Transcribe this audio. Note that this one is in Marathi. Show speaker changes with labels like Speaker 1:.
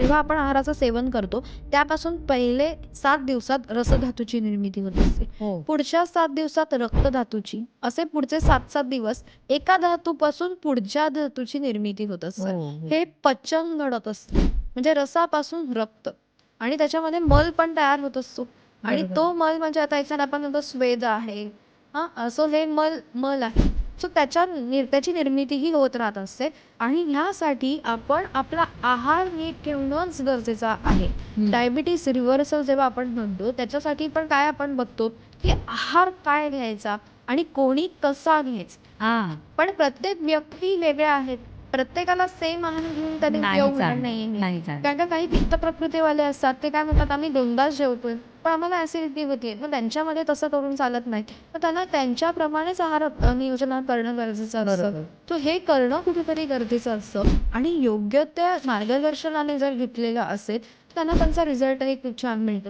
Speaker 1: जेव्हा आपण आहाराचं सेवन करतो त्यापासून पहिले 7 दिवसात रसधातूची निर्मिती होत असते.
Speaker 2: हो.
Speaker 1: पुढच्या 7 दिवसात रक्तधातूची, असे पुढचे 7 दिवस एका धातूपासून पुढच्या धातूची निर्मिती होत
Speaker 2: हो,
Speaker 1: असते.
Speaker 2: हो.
Speaker 1: हे पचन घडत असतं, म्हणजे रसापासून रक्त, आणि त्याच्यामध्ये मल पण तयार होत असतो. आणि
Speaker 2: बरोबर.
Speaker 1: तो मल म्हणजे आता याच्यात आपण म्हणतो स्वेद आहे, सो हे मल मल आहे. सो त्याची निर्मितीही होत राहत असते. आणि ह्यासाठी आपण आपला आहार नीट ठेवणंच गरजेचं आहे. डायबिटीस रिव्हर्सल जेव्हा आपण म्हणतो त्याच्यासाठी पण काय आपण बघतो की आहार काय घ्यायचा आणि कोणी कसा घ्यायचा.
Speaker 2: हां.
Speaker 1: पण प्रत्येक व्यक्ती वेगळ्या आहेत. प्रत्येकाला सेम आहार घेऊन त्याने
Speaker 2: नाही
Speaker 1: उपयोग होणार
Speaker 2: चालणार,
Speaker 1: नाहीये.
Speaker 2: नाही चालणार.
Speaker 1: कारण का काही पित्त प्रकृतीवाले असतात ते काय म्हणतात आम्ही 2दाच जेवतोय पण आम्हाला ऍसिडिटी होते, मग त्यांच्यामध्ये तसं करून चालत नाही. तर त्यांना त्यांच्याप्रमाणेच आहार नियोजन करणं गरजेचं असतं.
Speaker 2: बरोबर.
Speaker 1: तो हे करणं कुठेतरी गरजेचं असतं आणि योग्य त्या मार्गदर्शनाने जर घेतलेलं असेल तर त्यांना त्यांचा रिझल्टही खूप छान मिळतो.